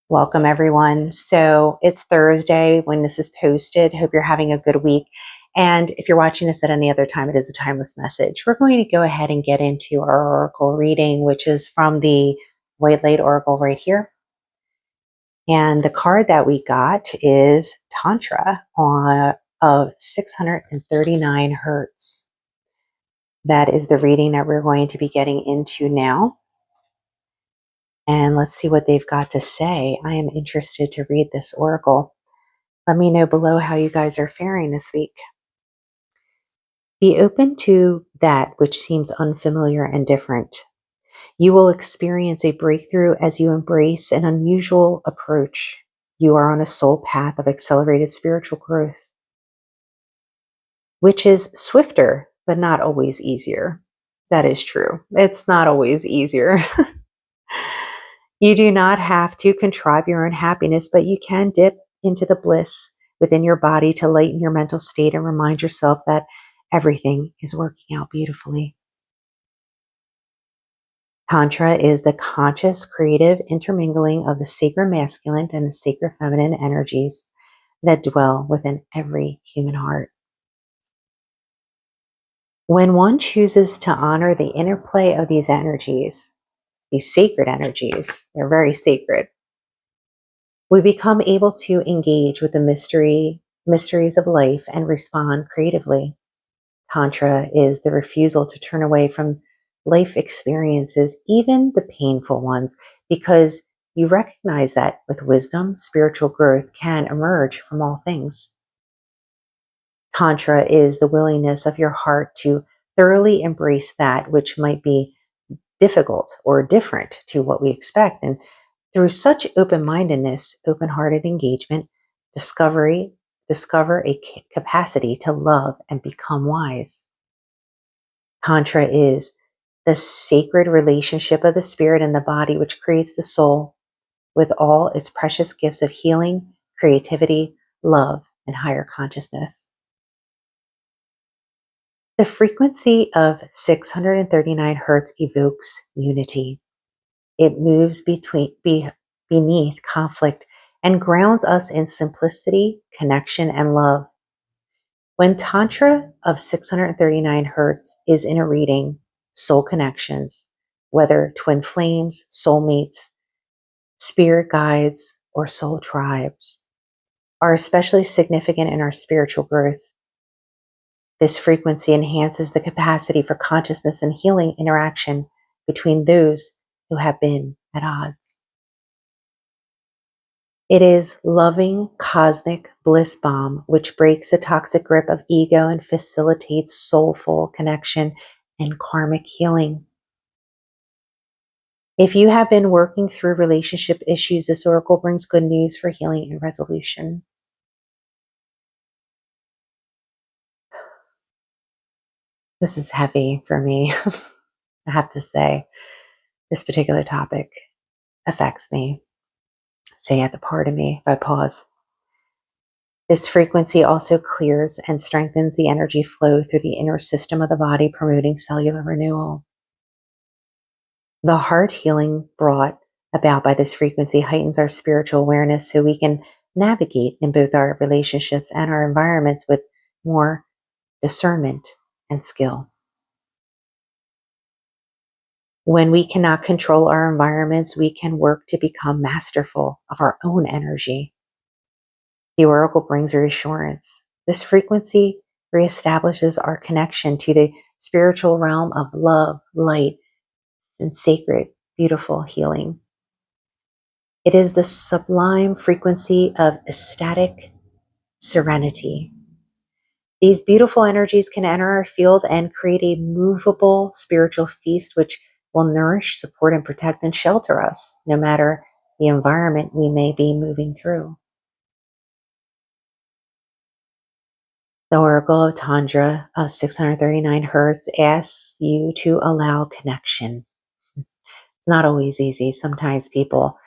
Welcome, everyone. So it's Thursday when this is posted. Hope you're having a good week. And if you're watching this at any other time, it is a timeless message. We're going to go ahead and get into our oracle reading, which is from the White Light Oracle right here. And the card that we got is Tantra of 639 hertz. That is the reading that we're going to be getting into now. And let's see what they've got to say. I am interested to read this oracle. Let me know below how you guys are faring this week. Be open to that which seems unfamiliar and different. You will experience a breakthrough as you embrace an unusual approach. You are on a soul path of accelerated spiritual growth, which is swifter, but not always easier. That is true. It's not always easier. You do not have to contrive your own happiness, but you can dip into the bliss within your body to lighten your mental state and remind yourself that everything is working out beautifully. Tantra is the conscious, creative intermingling of the sacred masculine and the sacred feminine energies that dwell within every human heart. When one chooses to honor the interplay of these energies, these sacred energies, they're very sacred, we become able to engage with the mysteries of life and respond creatively. Tantra is the refusal to turn away from life experiences, even the painful ones, because you recognize that with wisdom, spiritual growth can emerge from all things. Tantra is the willingness of your heart to thoroughly embrace that which might be difficult or different to what we expect. And through such open-mindedness, open-hearted engagement, discover a capacity to love and become wise. Tantra is the sacred relationship of the spirit and the body, which creates the soul with all its precious gifts of healing, creativity, love, and higher consciousness. The frequency of 639 hertz evokes unity. It moves beneath conflict and grounds us in simplicity, connection, and love. When Tantra of 639 hertz is in a reading, soul connections, whether twin flames, soulmates, spirit guides, or soul tribes, are especially significant in our spiritual growth. This frequency enhances the capacity for consciousness and healing interaction between those who have been at odds. It is loving cosmic bliss balm which breaks the toxic grip of ego and facilitates soulful connection and karmic healing. If you have been working through relationship issues, this oracle brings good news for healing and resolution. This is heavy for me. I have to say, this particular topic affects me. Stay at the part of me if I pause. This frequency also clears and strengthens the energy flow through the inner system of the body, promoting cellular renewal. The heart healing brought about by this frequency heightens our spiritual awareness so we can navigate in both our relationships and our environments with more discernment and skill. When we cannot control our environments, we can work to become masterful of our own energy. The oracle brings reassurance. This frequency reestablishes our connection to the spiritual realm of love, light, and sacred, beautiful healing. It is the sublime frequency of ecstatic serenity. These beautiful energies can enter our field and create a movable spiritual feast which will nourish, support, and protect and shelter us, no matter the environment we may be moving through. The Oracle of Tantra of 639 hertz asks you to allow connection. It's not always easy. Sometimes people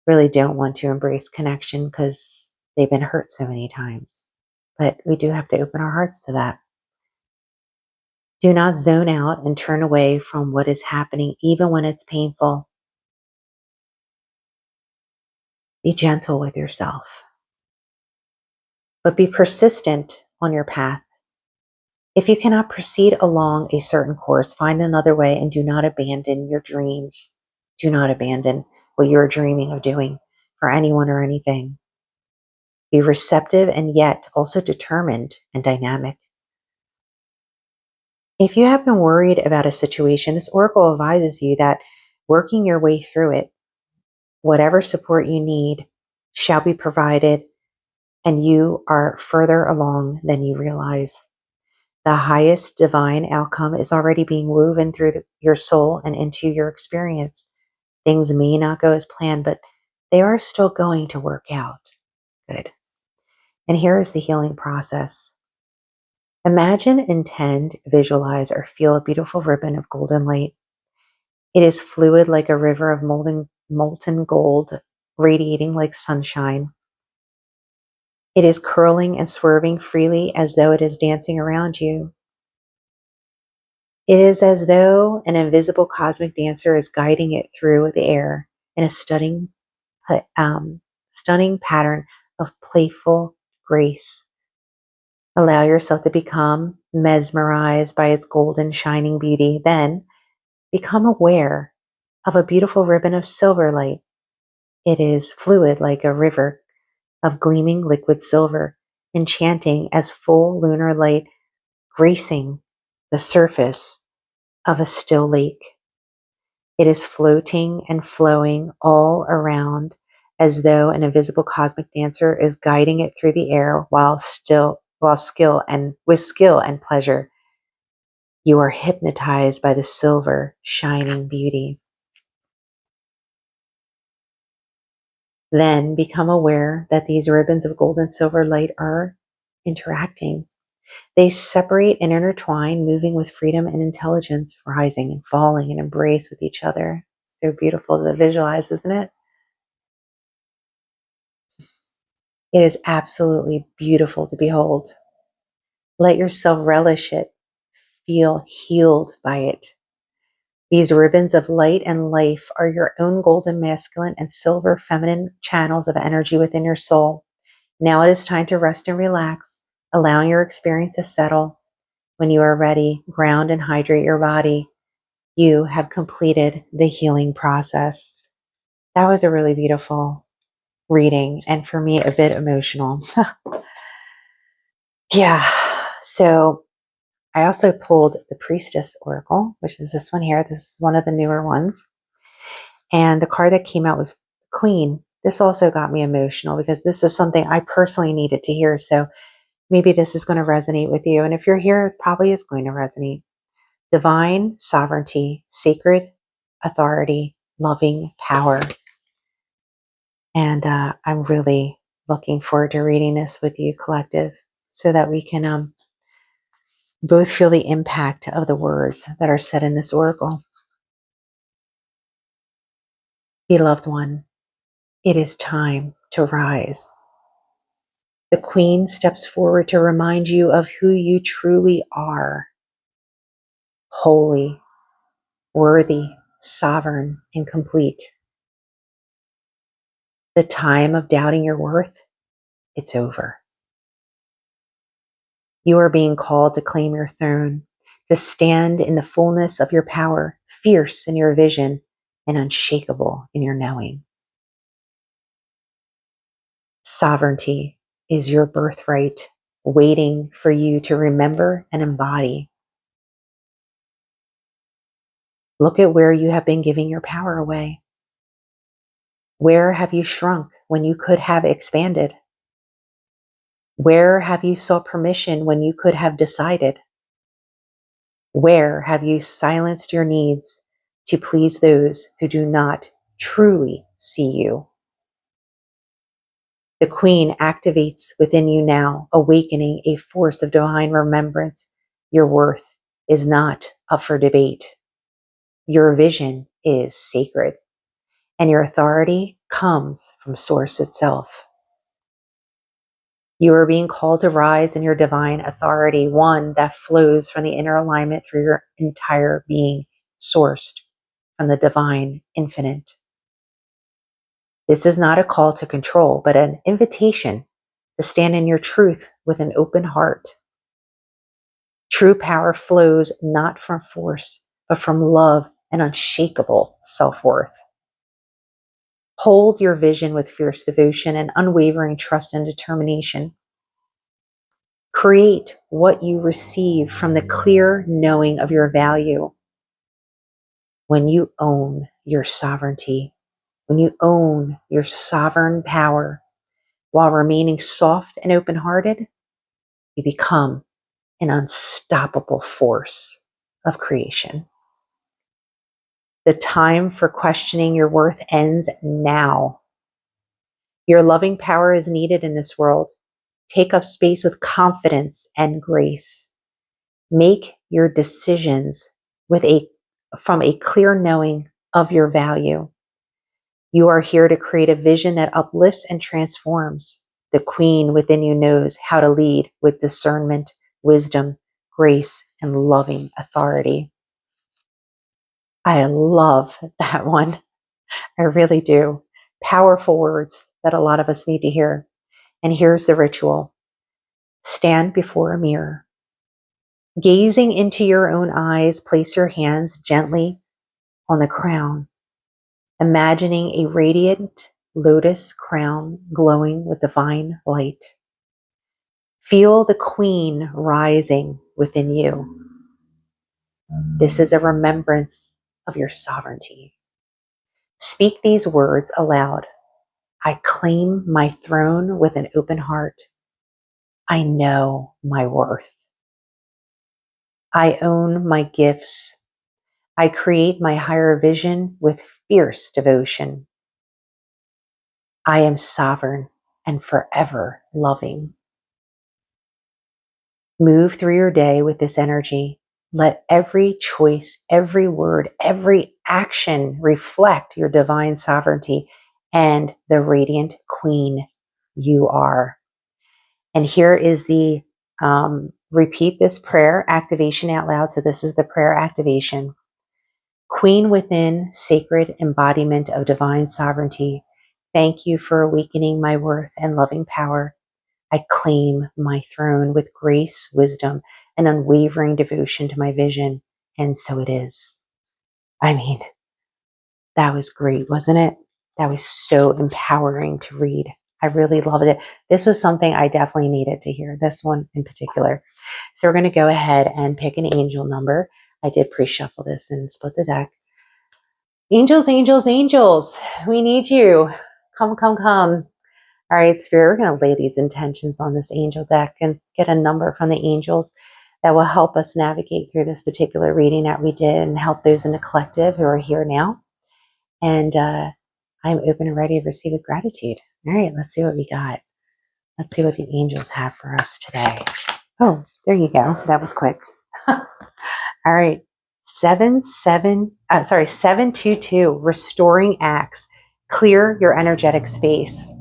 really don't want to embrace connection because they've been hurt so many times. But we do have to open our hearts to that. Do not zone out and turn away from what is happening, even when it's painful. Be gentle with yourself, but be persistent on your path. If you cannot proceed along a certain course, find another way and do not abandon your dreams. Do not abandon what you are dreaming of doing for anyone or anything. Be receptive and yet also determined and dynamic. If you have been worried about a situation, this oracle advises you that working your way through it, whatever support you need, shall be provided, and you are further along than you realize. The highest divine outcome is already being woven through your soul and into your experience. Things may not go as planned, but they are still going to work out. Good. And here is the healing process. Imagine, intend, visualize, or feel a beautiful ribbon of golden light. It is fluid like a river of molten gold, radiating like sunshine. It is curling and swerving freely as though it is dancing around you. It is as though an invisible cosmic dancer is guiding it through the air in a stunning pattern of playful grace. Allow yourself to become mesmerized by its golden shining beauty. Then become aware of a beautiful ribbon of silver light. It is fluid like a river of gleaming liquid silver, enchanting as full lunar light gracing the surface of a still lake. It is floating and flowing all around as though an invisible cosmic dancer is guiding it through the air with skill and pleasure. You are hypnotized by the silver shining beauty. Then become aware that these ribbons of gold and silver light are interacting. They separate and intertwine, moving with freedom and intelligence, rising and falling and embrace with each other. So beautiful to visualize, isn't it? It is absolutely beautiful to behold. Let yourself relish it. Feel healed by it. These ribbons of light and life are your own golden masculine and silver feminine channels of energy within your soul. Now it is time to rest and relax, allowing your experience to settle. When you are ready, ground and hydrate your body. You have completed the healing process. That was a really beautiful reading, and for me, a bit emotional. Yeah. So I also pulled the Priestess Oracle, which is this one here. This is one of the newer ones. And the card that came out was Queen. This also got me emotional because this is something I personally needed to hear. So maybe this is going to resonate with you. And if you're here, it probably is going to resonate. Divine sovereignty, sacred authority, loving power. And I'm really looking forward to reading this with you, collective, so that we can both feel the impact of the words that are said in this oracle. Beloved one, it is time to rise. The Queen steps forward to remind you of who you truly are: holy, worthy, sovereign, and complete. The time of doubting your worth, it's over. You are being called to claim your throne, to stand in the fullness of your power, fierce in your vision, and unshakable in your knowing. Sovereignty is your birthright, waiting for you to remember and embody. Look at where you have been giving your power away. Where have you shrunk when you could have expanded? Where have you sought permission when you could have decided? Where have you silenced your needs to please those who do not truly see you? The Queen activates within you now, awakening a force of divine remembrance. Your worth is not up for debate. Your vision is sacred, and your authority comes from Source itself. You are being called to rise in your divine authority, one that flows from the inner alignment through your entire being, sourced from the divine infinite. This is not a call to control, but an invitation to stand in your truth with an open heart. True power flows not from force, but from love and unshakable self-worth. Hold your vision with fierce devotion and unwavering trust and determination. Create what you receive from the clear knowing of your value. When you own your sovereignty, when you own your sovereign power, while remaining soft and open-hearted, you become an unstoppable force of creation. The time for questioning your worth ends now. Your loving power is needed in this world. Take up space with confidence and grace. Make your decisions from a clear knowing of your value. You are here to create a vision that uplifts and transforms. The queen within you knows how to lead with discernment, wisdom, grace, and loving authority. I love that one. I really do. Powerful words that a lot of us need to hear. And here's the ritual. Stand before a mirror. Gazing into your own eyes, place your hands gently on the crown, imagining a radiant lotus crown glowing with divine light. Feel the queen rising within you. This is a remembrance of your sovereignty. Speak these words aloud. I claim my throne with an open heart. I know my worth. I own my gifts. I create my higher vision with fierce devotion. I am sovereign and forever loving. Move through your day with this energy. Let every choice, every word, every action reflect your divine sovereignty and the radiant queen you are. And here is the repeat this prayer activation out loud. So this is the prayer activation. Queen within, sacred embodiment of divine sovereignty, thank you for awakening my worth and loving power. I claim my throne with grace, wisdom, and unwavering devotion to my vision. And so it is. I mean, that was great, wasn't it? That was so empowering to read. I really loved it. This was something I definitely needed to hear, this one in particular. So we're going to go ahead and pick an angel number. I did pre-shuffle this and split the deck. Angels, angels, angels, we need you. Come, come, come. All right, Spirit, we're going to lay these intentions on this angel deck and get a number from the angels that will help us navigate through this particular reading that we did and help those in the collective who are here now. And I'm open and ready to receive with gratitude. All right, let's see what we got. Let's see what the angels have for us today. Oh, there you go. That was quick. All right. 722, restoring acts. Clear your energetic space.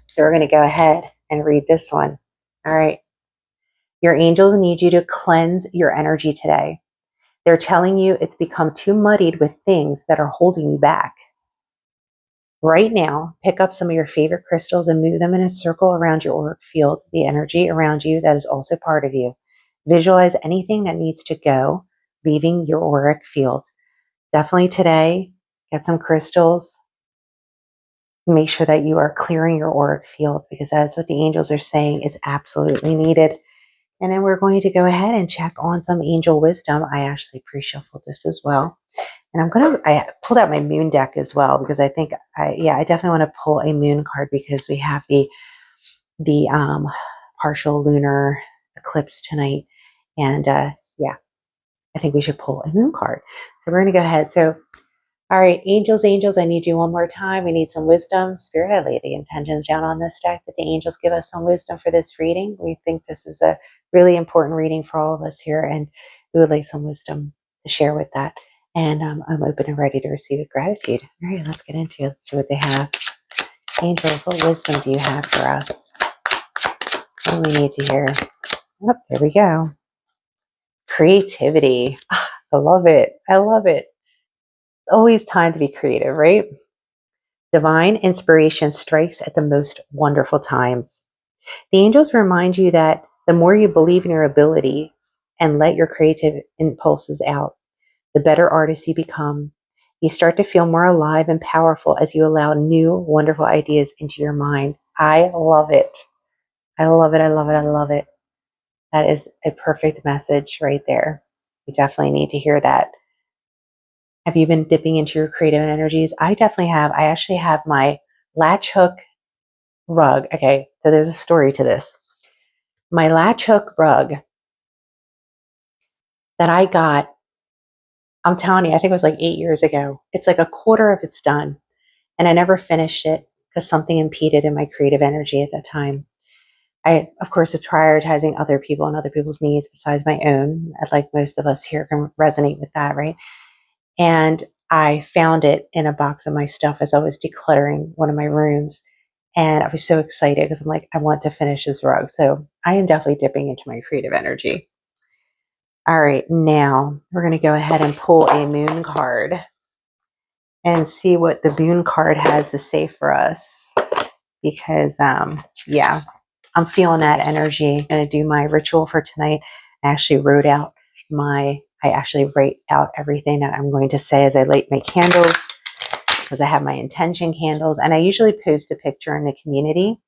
So we're going to go ahead and read this one. All right. Your angels need you to cleanse your energy today. They're telling you it's become too muddied with things that are holding you back. Right now, pick up some of your favorite crystals and move them in a circle around your auric field, the energy around you that is also part of you. Visualize anything that needs to go, leaving your auric field. Definitely today, get some crystals. Make sure that you are clearing your auric field because that's what the angels are saying is absolutely needed. And then we're going to go ahead and check on some angel wisdom. I actually pre-shuffled this as well. And I pulled out my moon deck as well because I think I definitely want to pull a moon card because we have the partial lunar eclipse tonight. And I think we should pull a moon card. So we're going to go ahead. So, all right, angels, angels, I need you one more time. We need some wisdom. Spirit, I lay the intentions down on this deck that the angels give us some wisdom for this reading. We think this is a really important reading for all of us here, and we would like some wisdom to share with that. And I'm open and ready to receive with gratitude. All right, let's get into it. Let's see what they have. Angels, what wisdom do you have for us? What do we need to hear? Oh, there we go. Creativity. I love it. I love it. Always time to be creative, right? Divine inspiration strikes at the most wonderful times. The angels remind you that the more you believe in your abilities and let your creative impulses out, the better artist you become. You start to feel more alive and powerful as you allow new, wonderful ideas into your mind. I love it. I love it. I love it. I love it. That is a perfect message right there. You definitely need to hear that. Have you been dipping into your creative energies? I definitely have. I actually have my latch hook rug. Okay, so there's a story to this. My latch hook rug that I got, I'm telling you, I think it was like 8 years ago. It's like a quarter of it's done. And I never finished it because something impeded in my creative energy at that time. I, of course, was prioritizing other people and other people's needs besides my own. Like most of us here can resonate with that, right? And I found it in a box of my stuff as I was decluttering one of my rooms. And I was so excited because I'm like, I want to finish this rug. So I am definitely dipping into my creative energy. All right, now we're going to go ahead and pull a moon card and see what the moon card has to say for us. Because, yeah, I'm feeling that energy. I'm going to do my ritual for tonight. I actually wrote out everything that I'm going to say as I light my candles, because I have my intention candles. And I usually post a picture in the community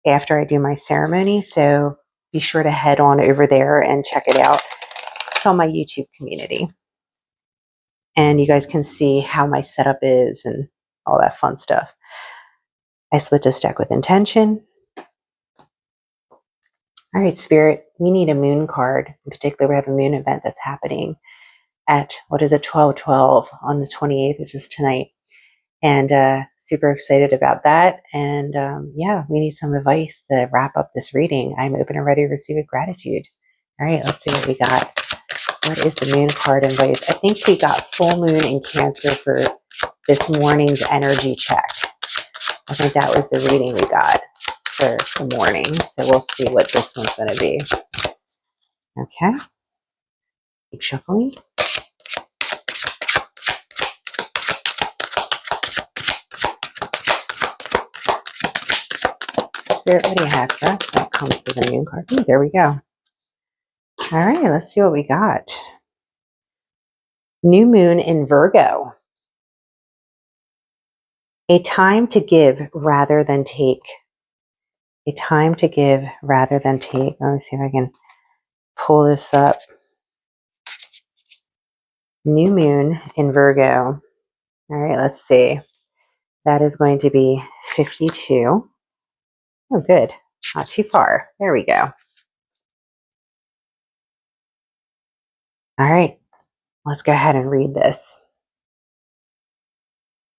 after I do my ceremony. So be sure to head on over there and check it out. It's on my YouTube community. And you guys can see how my setup is and all that fun stuff. I split this deck with intention. All right, Spirit, we need a moon card. In particular, we have a moon event that's happening at, 12/12 on the 28th, which is tonight. And super excited about that. And yeah, we need some advice to wrap up this reading. I'm open and ready to receive with gratitude. All right, let's see what we got. What is the moon card advice? I think we got full moon in Cancer for this morning's energy check. I think that was the reading we got for the morning. So we'll see what this one's going to be. Okay. Keep shuffling. Spirit, what do you have for us? That comes with the moon card. Ooh, there we go. All right, let's see what we got. New moon in Virgo. A time to give rather than take. A time to give rather than take. Let me see if I can pull this up. New moon in Virgo. All right, let's see. That is going to be 52. Oh, good. Not too far. There we go. All right, let's go ahead and read this.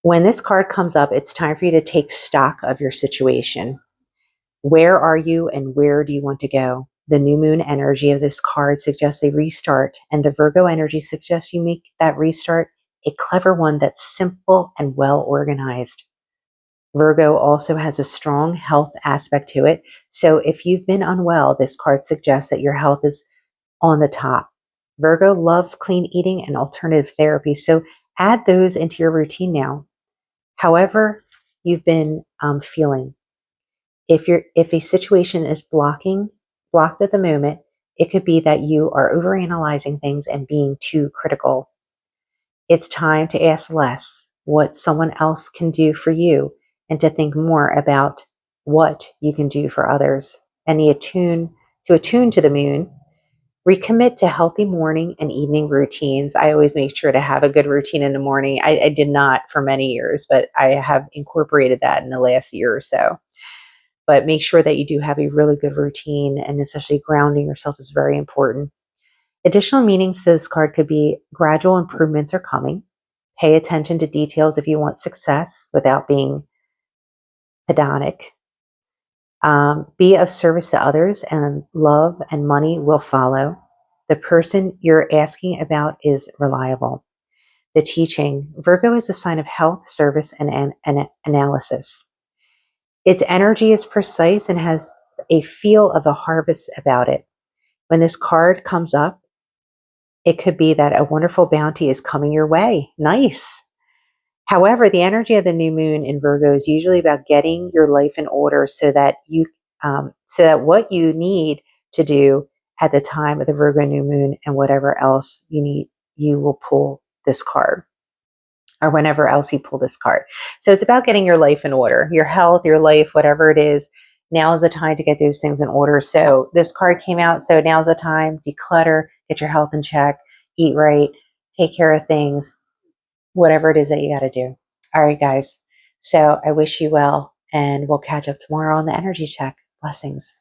When this card comes up, it's time for you to take stock of your situation. Where are you and where do you want to go? The new moon energy of this card suggests a restart, and the Virgo energy suggests you make that restart a clever one that's simple and well organized. Virgo also has a strong health aspect to it. So if you've been unwell, this card suggests that your health is on the top. Virgo loves clean eating and alternative therapy. So add those into your routine now. However you've been feeling. If a situation is blocked at the moment, it could be that you are overanalyzing things and being too critical. It's time to ask less what someone else can do for you and to think more about what you can do for others. And attune to the moon, recommit to healthy morning and evening routines. I always make sure to have a good routine in the morning. I did not for many years, but I have incorporated that in the last year or so. But make sure that you do have a really good routine, and especially grounding yourself is very important. Additional meanings to this card could be gradual improvements are coming. Pay attention to details if you want success without being pedantic. Be of service to others, and love and money will follow. The person you're asking about is reliable. The teaching, Virgo is a sign of health, service, and analysis. Its energy is precise and has a feel of a harvest about it. When this card comes up, it could be that a wonderful bounty is coming your way. Nice. However, the energy of the new moon in Virgo is usually about getting your life in order so that so that what you need to do at the time of the Virgo new moon and whatever else you need, you will pull this card, or whenever else you pull this card. So it's about getting your life in order, your health, your life, whatever it is. Now is the time to get those things in order. So this card came out. So now's the time. Declutter, get your health in check, eat right, take care of things, whatever it is that you got to do. All right, guys. So I wish you well, and we'll catch up tomorrow on the energy check. Blessings.